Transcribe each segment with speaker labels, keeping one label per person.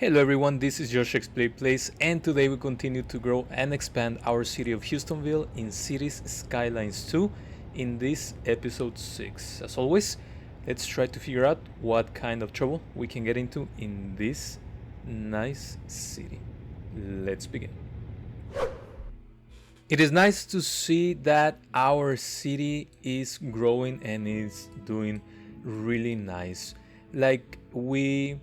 Speaker 1: Hello everyone, this is Josh Play Place, and today we continue to grow and expand our city of Houstonville in Cities Skylines 2 in this episode 6. As always, let's try to figure out what kind of trouble we can get into in this nice city. Let's begin. It is nice to see that our city is growing and is doing really nice. Like we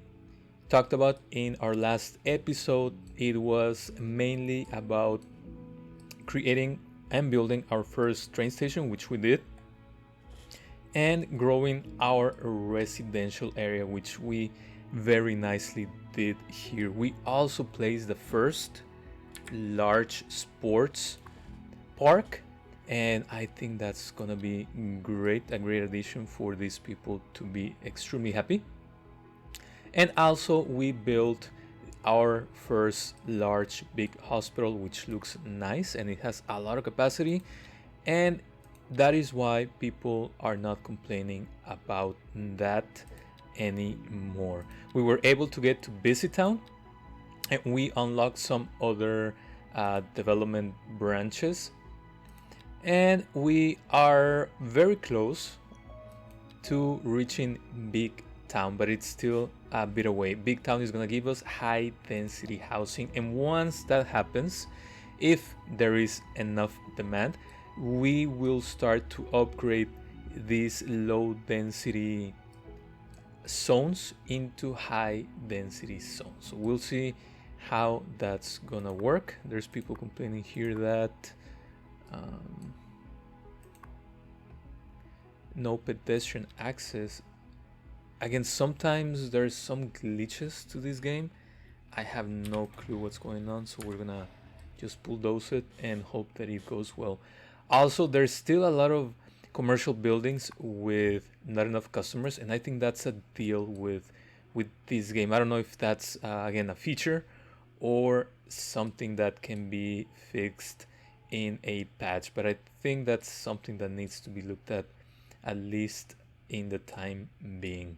Speaker 1: talked about in our last episode, it was mainly about creating and building our first train station, which we did, and growing our residential area, which we very nicely did here. We also placed the first large sports park, and I think that's gonna be a great addition for these people to be extremely happy. And also we built our first large big hospital, which looks nice and it has a lot of capacity, and that is why people are not complaining about that anymore. We were able to get to Busy Town, and we unlocked some other development branches, and we are very close to reaching Big Town, but it's still a bit away. Big Town is gonna give us high density housing, and once that happens, if there is enough demand, we will start to upgrade these low density zones into high density zones. So we'll see how that's gonna work. There's people complaining here that no pedestrian access. Again, sometimes there's some glitches to this game. I have no clue what's going on, so we're gonna just bulldoze it and hope that it goes well. Also, there's still a lot of commercial buildings with not enough customers, and I think that's a deal with this game. I don't know if that's again a feature or something that can be fixed in a patch, but I think that's something that needs to be looked at least in the time being.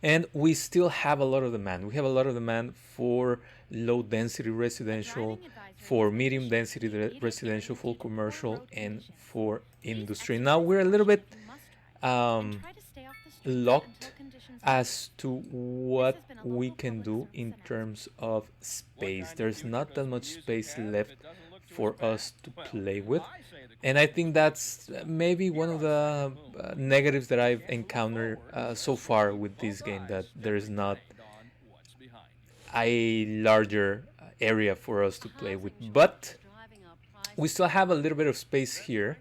Speaker 1: And we still have a lot of demand. We have a lot of demand for low density residential, for medium density residential, for commercial, and for industry. Now we're a little bit locked as to what we can do in terms of space. There's not that much space left for us to play with, and I think that's maybe one of the negatives that I've encountered so far with this game, that there's not a larger area for us to play with. But we still have a little bit of space here,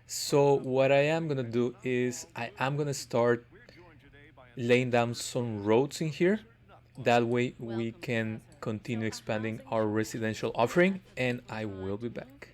Speaker 1: so what I am gonna do is I am gonna start laying down some roads in here. That way we can continue expanding our residential offering, and I will be back.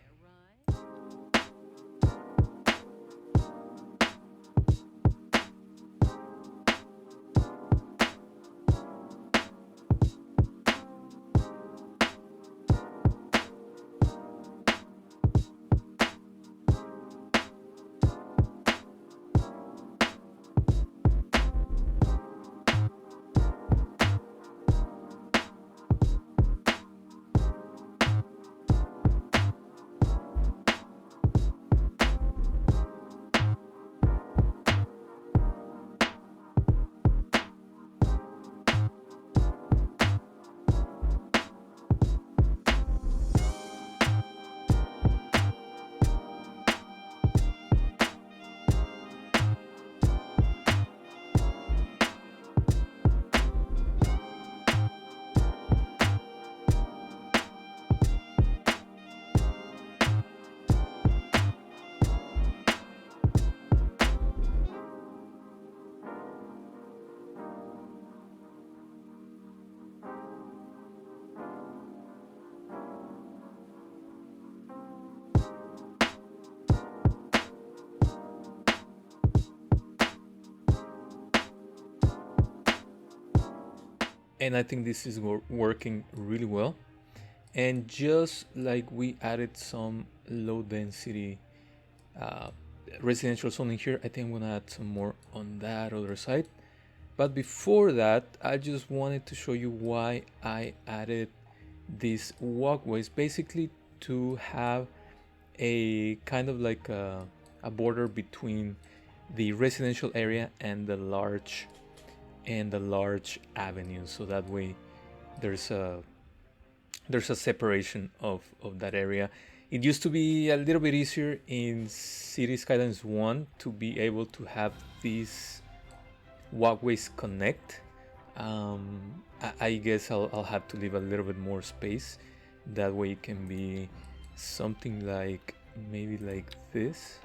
Speaker 1: And I think this is working really well. And just like we added some low density residential zone in here, I think I'm gonna add some more on that other side. But before that, I just wanted to show you why I added these walkways, basically to have a kind of like a border between the residential area and the large avenue, so that way there's a separation of that area. It used to be a little bit easier in City Skylines 1 to be able to have these walkways connect. I guess I'll have to leave a little bit more space. That way it can be something like maybe like this.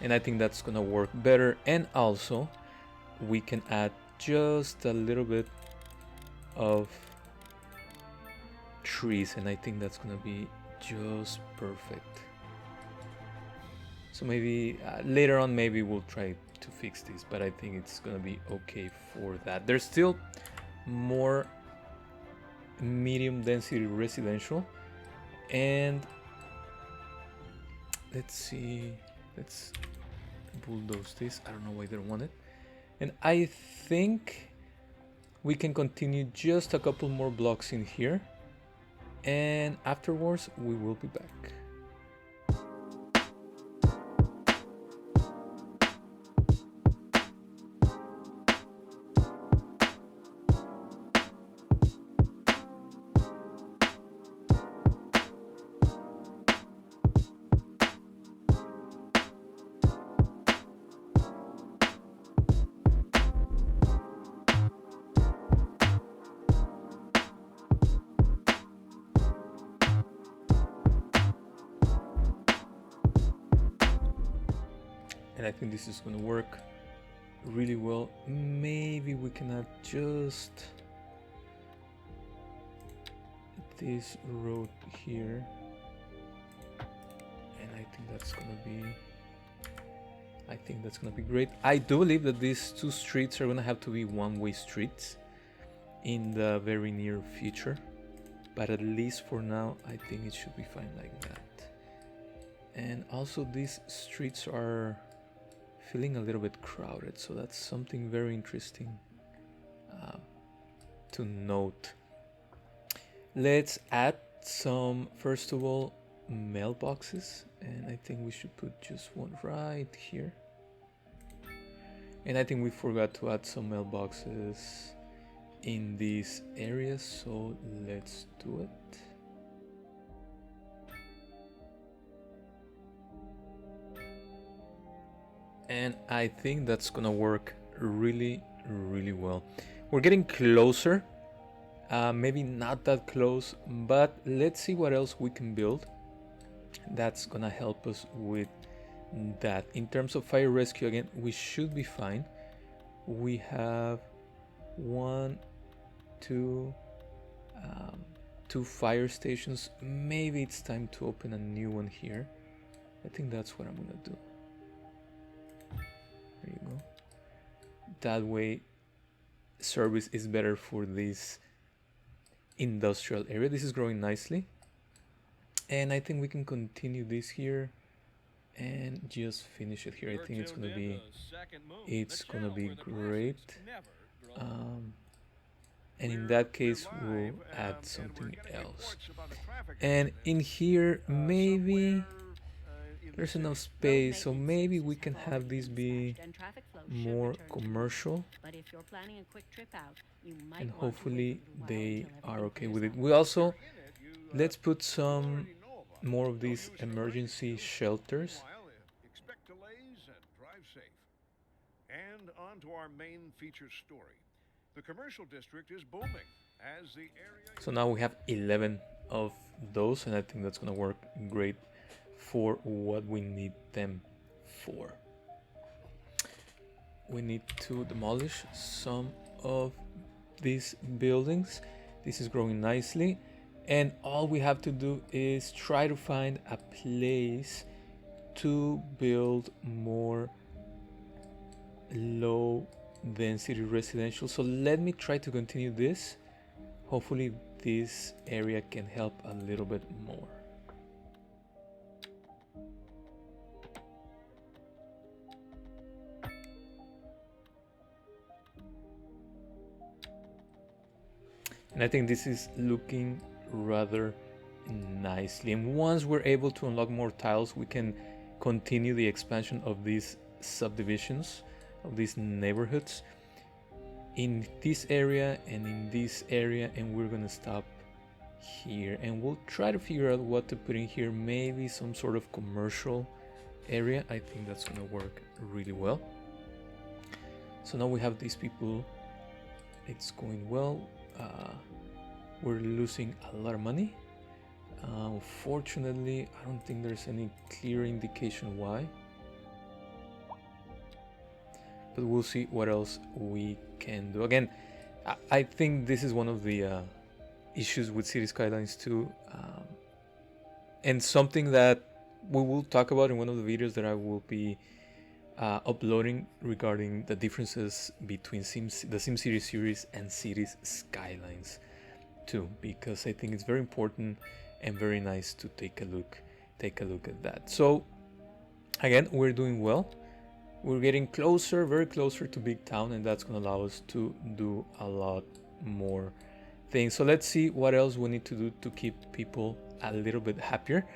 Speaker 1: And I think that's gonna work better. And also we can add just a little bit of trees, and I think that's gonna be just perfect. So maybe later on maybe we'll try to fix this, but I think it's gonna be okay for that. There's still more medium density residential, and let's see, let's bulldoze this. I don't know why they don't want it. And I think we can continue just a couple more blocks in here, and afterwards we will be back. And I think this is going to work really well. Maybe we can add just this road here, and I think that's going to be great. I do believe that these two streets are going to have to be one-way streets in the very near future, but at least for now I think it should be fine like that. And also these streets are feeling a little bit crowded, so that's something very interesting to note. Let's add some, first of all, mailboxes, and I think we should put just one right here. And I think we forgot to add some mailboxes in these areas, so let's do it. And I think that's gonna work really well. We're getting closer, maybe not that close, but let's see what else we can build that's gonna help us with that. In terms of fire rescue, again, we should be fine. We have two fire stations. Maybe it's time to open a new one here. I think that's what I'm gonna do. There you go. That way service is better for this industrial area. This is growing nicely, and I think we can continue this here and just finish it here. I think it's gonna be great. And in that case we'll add something else, and in here maybe there's enough space, so maybe we can have this be more commercial, and hopefully they are okay with it. We also, let's put some more of these emergency shelters.
Speaker 2: And on to our main feature story. The commercial district is booming as the area.
Speaker 1: So now we have 11 of those, and I think that's gonna work great for what we need them for. We need to demolish some of these buildings. This is growing nicely, and all we have to do is try to find a place to build more low density residential. So let me try to continue this. Hopefully this area can help a little bit more. And I think this is looking rather nicely. And once we're able to unlock more tiles, we can continue the expansion of these subdivisions, of these neighborhoods in this area and in this area, and we're gonna stop here and we'll try to figure out what to put in here. Maybe some sort of commercial area. I think that's gonna work really well. So now we have these people, it's going well. We're losing a lot of money. Unfortunately, I don't think there's any clear indication why, but we'll see what else we can do. Again, I think this is one of the issues with City Skylines 2, and something that we will talk about in one of the videos that I will be uploading regarding the differences between the SimCity series and Cities Skylines 2, because I think it's very important and very nice to take a look at that. So again, we're doing well. We're getting closer, very closer to big town, and that's going to allow us to do a lot more things. So let's see what else we need to do to keep people a little bit happier.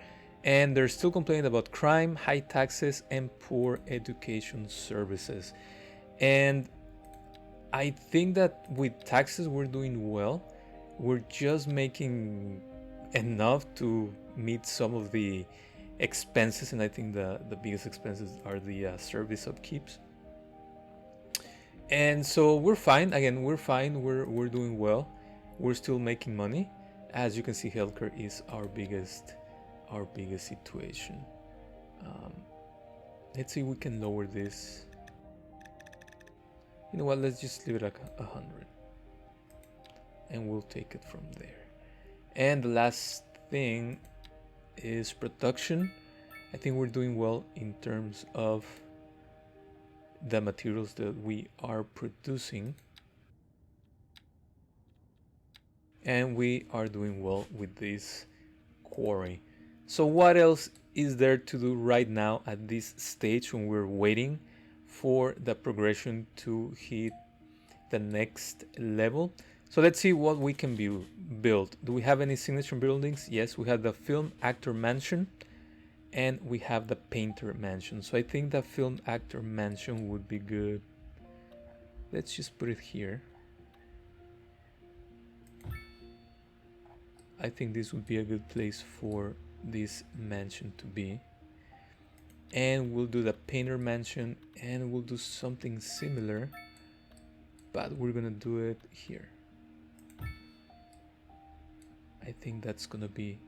Speaker 1: And they're still complaining about crime, high taxes, and poor education services. And I think that with taxes we're doing well. We're just making enough to meet some of the expenses, and I think the biggest expenses are the service upkeeps. And so we're fine. Again, we're fine. We're doing well. We're still making money. As you can see, healthcare is our biggest situation. Let's see if we can lower this. You know what? Let's just leave it like 100, and we'll take it from there. And the last thing is production. I think we're doing well in terms of the materials that we are producing, and we are doing well with this quarry. So what else is there to do right now at this stage when we're waiting for the progression to hit the next level? So let's see what we can build. Do we have any signature buildings? Yes, we have the film actor mansion and we have the painter mansion. So I think the film actor mansion would be good. Let's just put it here. I think this would be a good place for this mansion to be. And we'll do the painter mansion, and we'll do something similar, but we're gonna do it here. I think that's gonna be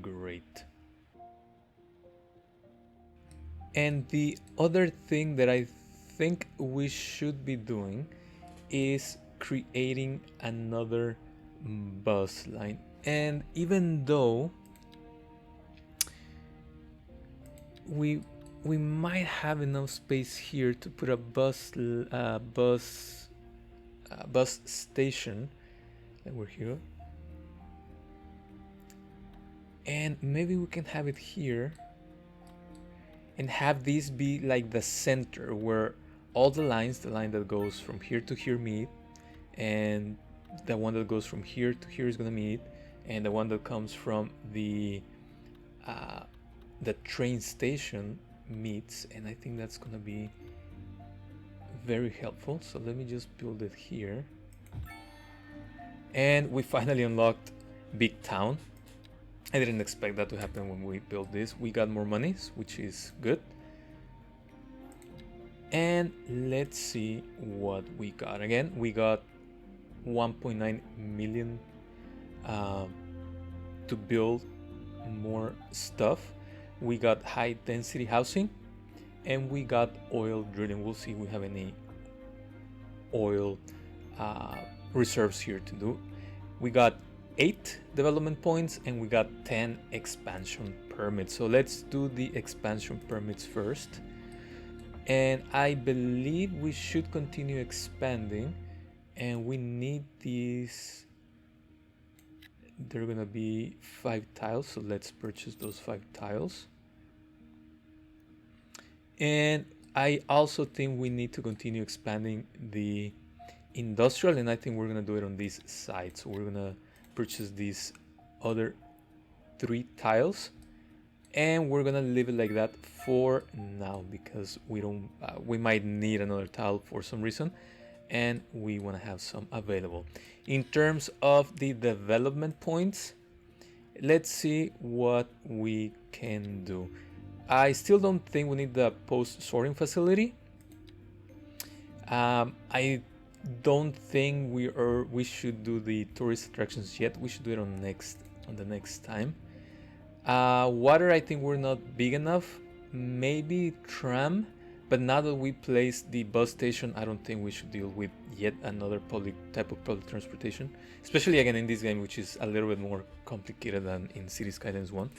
Speaker 1: great. And the other thing that I think we should be doing is creating another bus line. And even though we might have enough space here to put a bus station, and we're here, and maybe we can have it here and have this be like the center where all the lines, the line that goes from here to here meet, and the one that goes from here to here is gonna meet, and the one that comes from the train station meets, and I think that's gonna be very helpful. So let me just build it here, and we finally unlocked Big Town. I didn't expect that to happen when we built this. We got more monies, which is good. And let's see what we got. Again, we got 1.9 million to build more stuff. We got high density housing, and we got oil drilling. We'll see if we have any oil reserves here to do. We got 8 development points, and we got 10 expansion permits. So let's do the expansion permits first. And I believe we should continue expanding, and we need these. They're gonna be 5 tiles, so let's purchase those 5 tiles. And I also think we need to continue expanding the industrial, and I think we're gonna do it on this side. So we're gonna purchase these other 3 tiles, and we're gonna leave it like that for now because we don't we might need another tile for some reason, and we want to have some available. In terms of the development points, let's see what we can do. I still don't think we need the post sorting facility. I don't think we should do the tourist attractions yet. We should do it on the next time. Water, I think we're not big enough. Maybe tram, but now that we placed the bus station, I don't think we should deal with yet another type of public transportation, especially again in this game, which is a little bit more complicated than in City Skylines 1.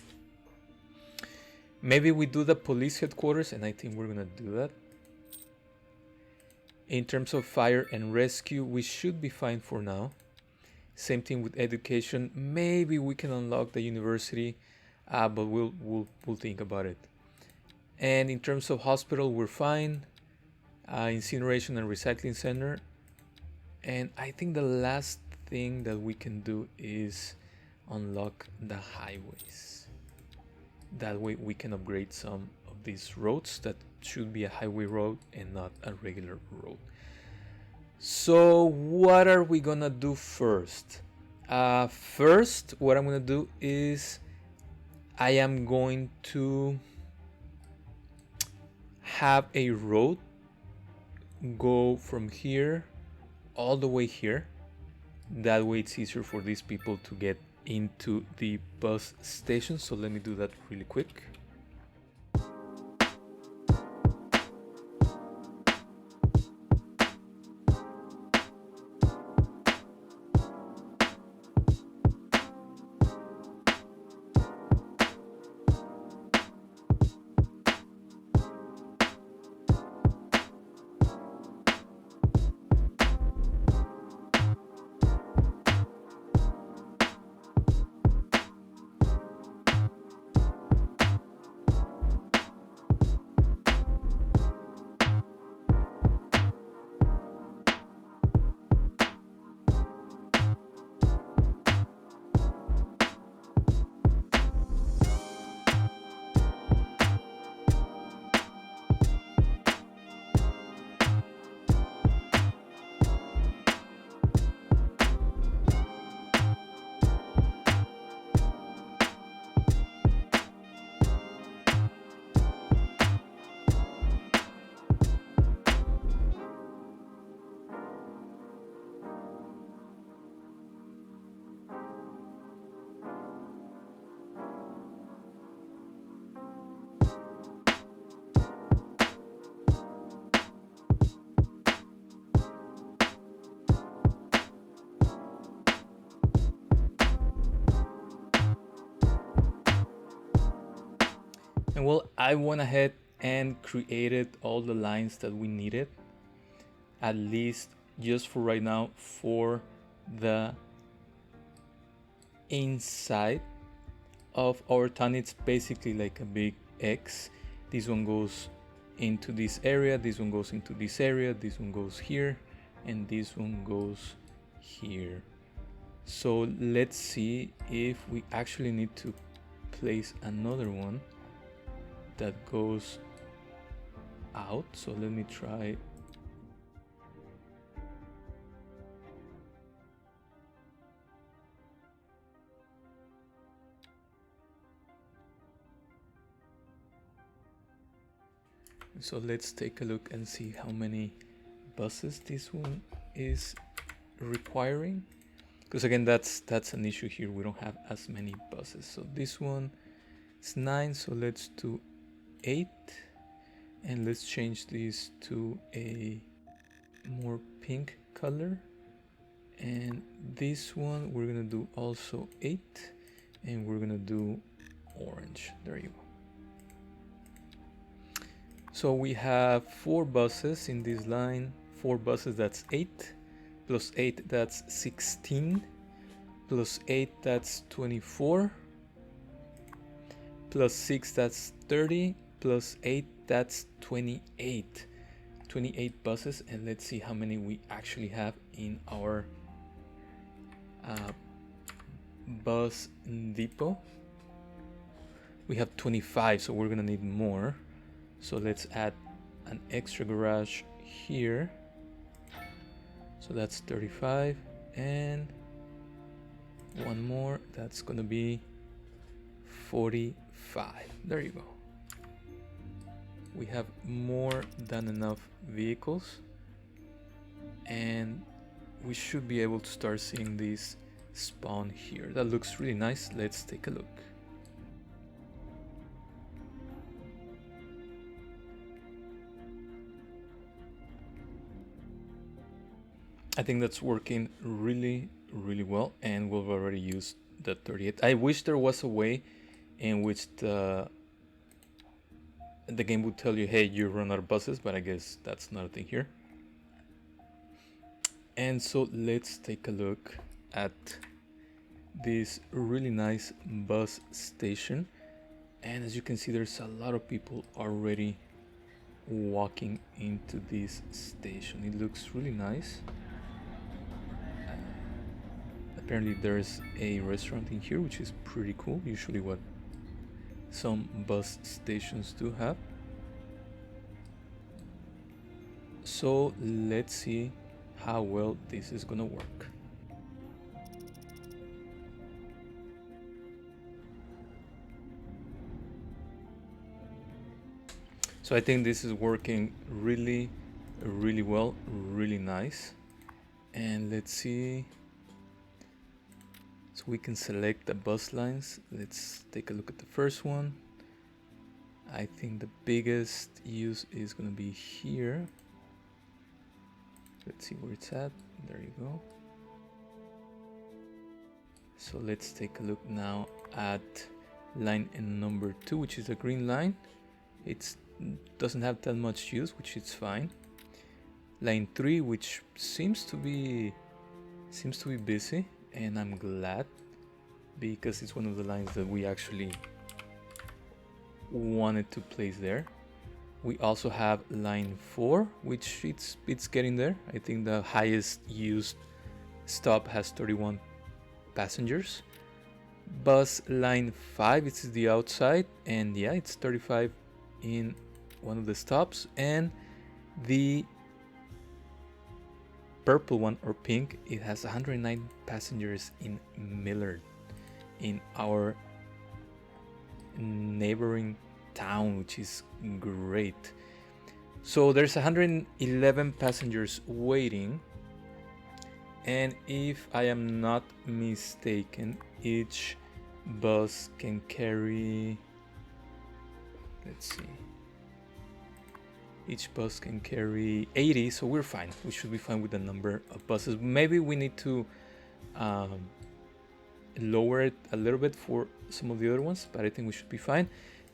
Speaker 1: Maybe we do the police headquarters, and I think we're gonna do that. In terms of fire and rescue, we should be fine for now. Same thing with education. Maybe we can unlock the university, but we'll think about it. And in terms of hospital, we're fine. Incineration and recycling center. And I think the last thing that we can do is unlock the highways. That way we can upgrade some of these roads that should be a highway road and not a regular road. So what are we gonna do first? First, what I'm gonna do is I am going to have a road go from here all the way here. That way it's easier for these people to get into the bus station. So let me do that really quick. And well, I went ahead and created all the lines that we needed, at least just for right now, for the inside of our town. It's basically like a big X. This one goes into this area, this one goes into this area, this one goes here, and this one goes here. So let's see if we actually need to place another one that goes out. So let me try. So let's take a look and see how many buses this one is requiring, because again that's an issue here. We don't have as many buses. So this one is 9, so let's do 8, and let's change this to a more pink color. And this one we're gonna do also 8, and we're gonna do orange. There you go. So we have 4 buses in this line. 4 buses, that's 8, plus 8, that's 16, plus 8, that's 24, plus 6, that's 30, plus 8, that's 28. 28 buses, and let's see how many we actually have in our bus depot. We have 25, so we're gonna need more. So let's add an extra garage here. So that's 35, and one more, that's gonna be 45. There you go. We have more than enough vehicles, and we should be able to start seeing these spawn here. That looks really nice. Let's take a look. I think that's working really well, and we've already used the 38. I wish there was a way in which the game would tell you, hey, you run out of buses, but I guess that's not a thing here. And so let's take a look at this really nice bus station, and as you can see, there's a lot of people already walking into this station. It looks really nice. Apparently there's a restaurant in here, which is pretty cool, usually what some bus stations do have. So let's see how well this is gonna work. So I think this is working really well, really nice. And let's see. So we can select the bus lines. Let's take a look at the first one. I think the biggest use is gonna be here. Let's see where it's at. There you go. So let's take a look now at line number 2, which is a green line. It doesn't have that much use, which is fine. Line 3, which seems to be busy, and I'm glad, because it's one of the lines that we actually wanted to place there. We also have line 4, which it's getting there. I think the highest used stop has 31 passengers. Bus line 5, it's the outside, and yeah, it's 35 in one of the stops. And the purple one, or pink, it has 109 passengers in Millard, in our neighboring town, which is great. So there's 111 passengers waiting, and if I am not mistaken, each bus can carry, let's see, each bus can carry 80, so we're fine. We should be fine with the number of buses. Maybe we need to lower it a little bit for some of the other ones, but I think we should be fine.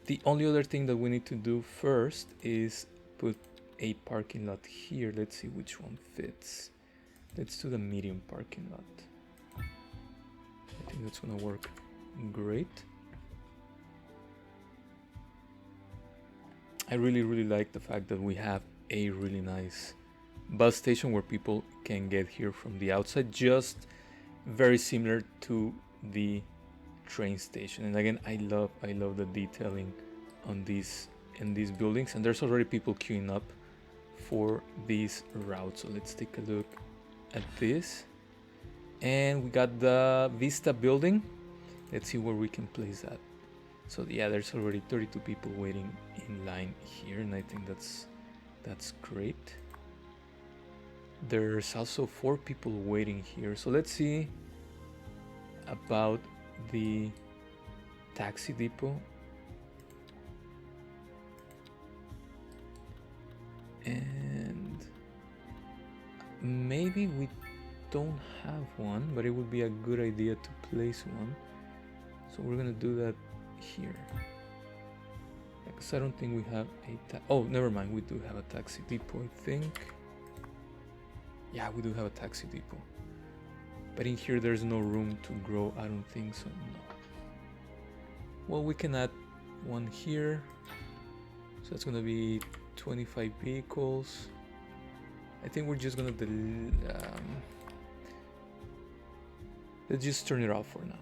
Speaker 1: The only other thing that we need to do first is put a parking lot here. Let's see which one fits. Let's do the medium parking lot. I think that's gonna work great. I really like the fact that we have a really nice bus station where people can get here from the outside, just very similar to the train station. And again, I love the detailing on these buildings, and there's already people queuing up for these routes. So let's take a look at this, and we got the Vista building. Let's see where we can place that. So yeah, there's already 32 people waiting in line here, and I think that's great. There's also 4 people waiting here. So let's see about the taxi depot. And maybe we don't have one, but it would be a good idea to place one. So we're gonna do that here, because I don't think we have a oh, never mind, we do have a taxi depot, I think. Yeah, we do have a taxi depot, but in here there's no room to grow. I don't think so, no. Well, we can add one here, so that's gonna be 25 vehicles. I think we're just gonna let's just turn it off for now.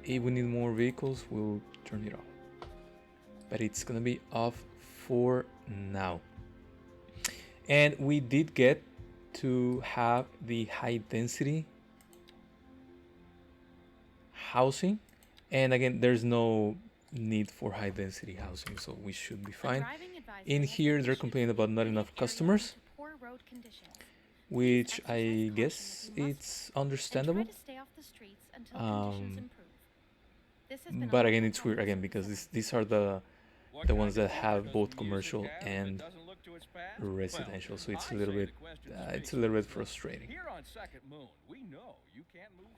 Speaker 1: If we need more vehicles, we'll turn it off. But it's gonna be off for now. And we did get to have the high density housing. And again, there's no need for high density housing, so we should be fine. In here, they're complaining about not enough customers, which I guess it's understandable. But again, it's weird again because these are the ones that have both commercial and residential, so it's a little bit frustrating.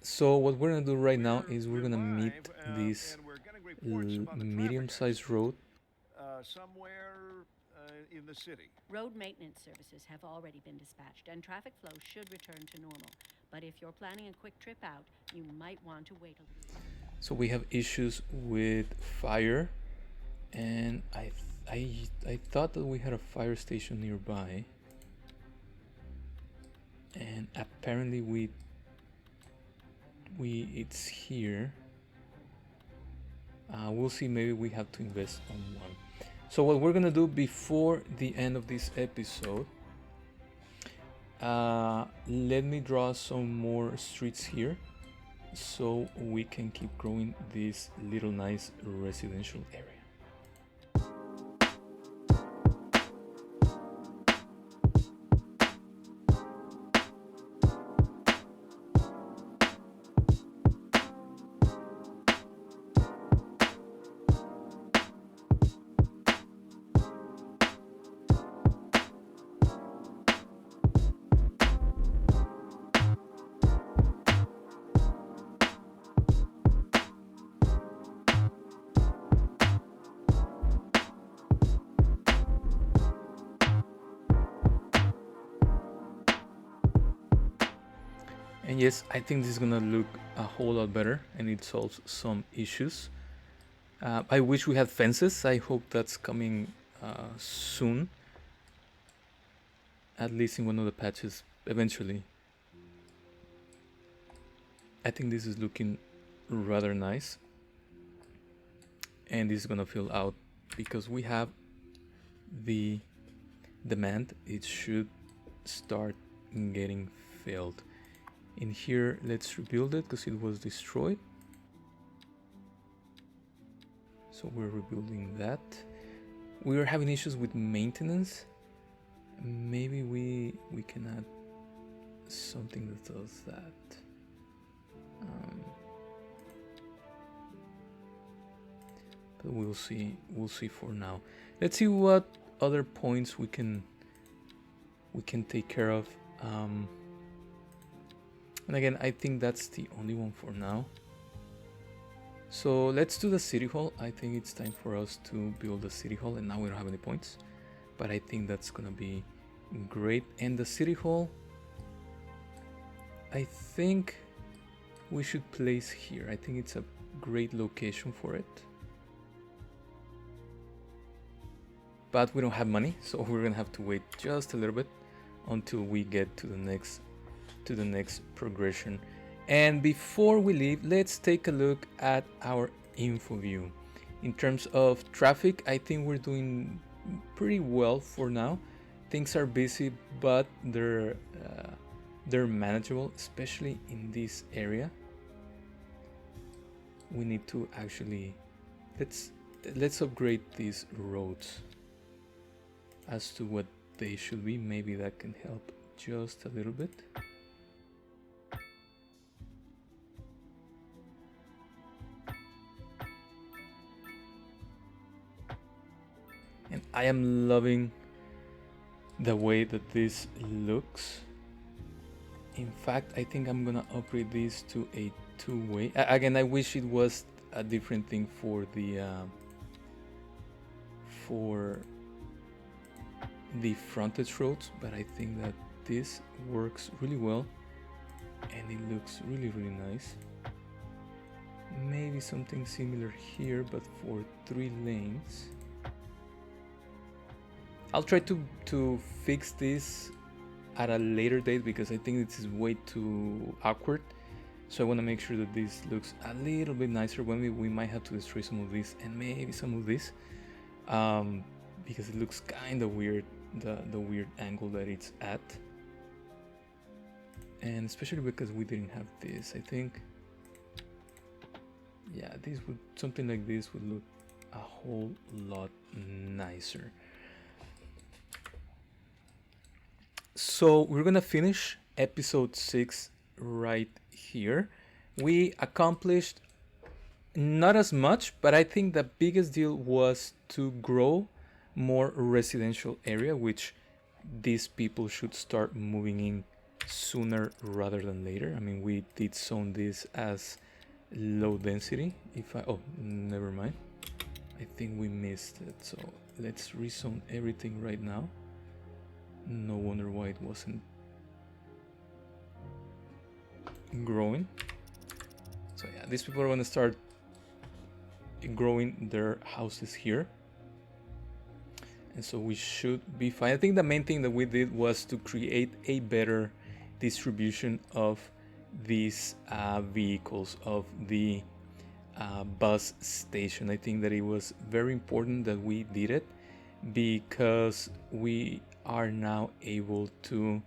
Speaker 1: So what we're gonna do right now is we're gonna meet this medium-sized road.
Speaker 2: Somewhere in the city.
Speaker 3: Road maintenance services have already been dispatched, and traffic flow should return to normal. But if you're planning a quick trip out, you might want to wait a little.
Speaker 1: So we have issues with fire, and I thought that we had a fire station nearby, and apparently it's here. We'll see, maybe we have to invest on one. So what we're gonna do before the end of this episode, let me draw some more streets here so we can keep growing this little nice residential area. And yes, I think this is gonna look a whole lot better, and it solves some issues. I wish we had fences. I hope that's coming soon, at least in one of the patches eventually. I think this is looking rather nice, and this is gonna fill out because we have the demand. It should start getting filled. In here, let's rebuild it because it was destroyed. So we're rebuilding that. We are having issues with maintenance. Maybe we can add something that does that. But we'll see for now. Let's see what other points we can take care of. And again, I think that's the only one for now. So let's do the city hall. I think it's time for us to build the city hall, and now we don't have any points, but I think that's gonna be great. And the city hall, I think we should place here. I think it's a great location for it, but we don't have money, so we're gonna have to wait just a little bit until we get to the next progression. And before we leave, let's take a look at our info view. In terms of traffic, I think we're doing pretty well for now. Things are busy, but they're manageable, especially in this area. We need to actually let's upgrade these roads as to what they should be. Maybe that can help just a little bit. And I am loving the way that this looks. In fact, I think I'm gonna upgrade this to a two-way. Again, I wish it was a different thing for the frontage roads, but I think that this works really well and it looks really nice. Maybe something similar here, but for 3 lanes. I'll try to fix this at a later date because I think this is way too awkward. So I want to make sure that this looks a little bit nicer. When we might have to destroy some of this and maybe some of this, because it looks kind of weird, the weird angle that it's at, and especially because we didn't have this. I think, yeah, something like this would look a whole lot nicer. So we're gonna finish episode 6 right here. We accomplished not as much, but I think the biggest deal was to grow more residential area, which these people should start moving in sooner rather than later. I mean, we did zone this as low density. Oh, never mind. I think we missed it. So let's rezone everything right now. No wonder why it wasn't growing. So yeah, these people are going to start growing their houses here, and so we should be fine. I think the main thing that we did was to create a better distribution of these vehicles, of the bus station. I think that it was very important that we did it because we are now able to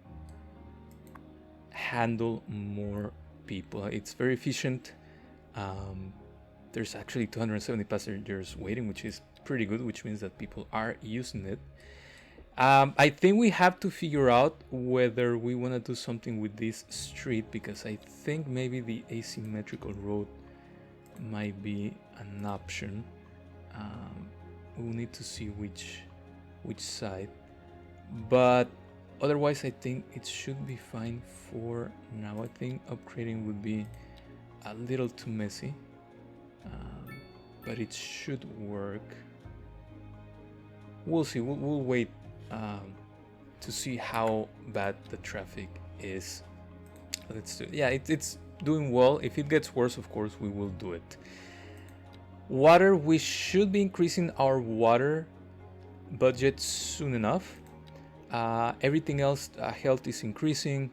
Speaker 1: handle more people. It's very efficient. There's actually 270 passengers waiting, which is pretty good, which means that people are using it. I think we have to figure out whether we want to do something with this street, because I think maybe the asymmetrical road might be an option. We'll need to see which side, but otherwise I think it should be fine for now. I think upgrading would be a little too messy, but it should work. We'll see. We'll wait to see how bad the traffic is. Let's do it. Yeah, it's doing well. If it gets worse, of course we will do it. Water, we should be increasing our water budget soon enough. Everything else, health is increasing.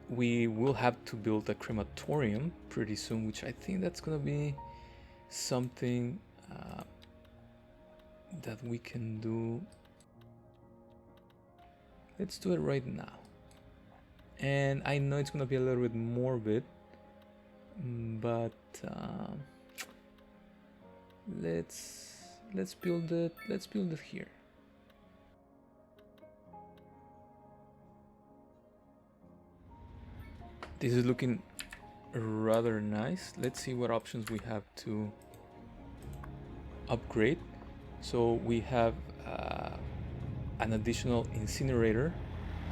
Speaker 1: We will have to build a crematorium pretty soon, which I think that's gonna be something that we can do. Let's do it right now. And I know it's gonna be a little bit morbid, but let's build it. Let's build it here. This is looking rather nice. Let's see what options we have to upgrade. So we have an additional incinerator,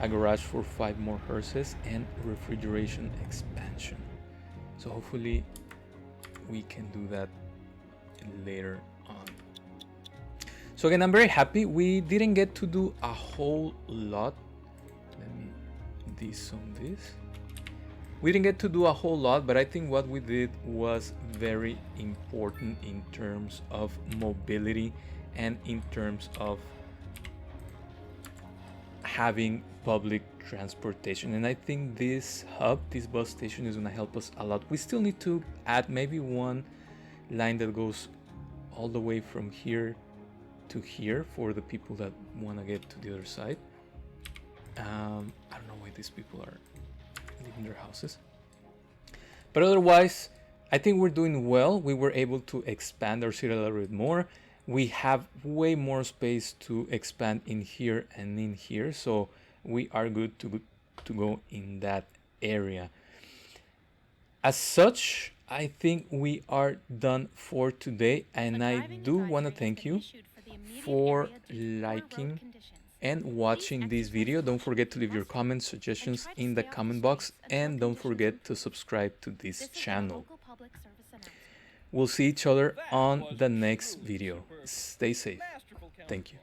Speaker 1: a garage for 5 more hearses, and refrigeration expansion. So hopefully we can do that later on. So again, I'm very happy. We didn't get to do a whole lot. Let me de-zone this. We didn't get to do a whole lot, but I think what we did was very important in terms of mobility and in terms of having public transportation. And I think this hub, this bus station, is going to help us a lot. We still need to add maybe one line that goes all the way from here to here for the people that want to get to the other side. I don't know why these people are leaving their houses, but otherwise I think we're doing well. We were able to expand our city a little bit more. We have way more space to expand in here and in here, so we are good to go in that area. As such, I think we are done for today, and I do want to thank you for liking and watching this video. Don't forget to leave your comments, suggestions in the comment box, and don't forget to subscribe to this channel. We'll see each other on the next video. Stay safe. Thank you.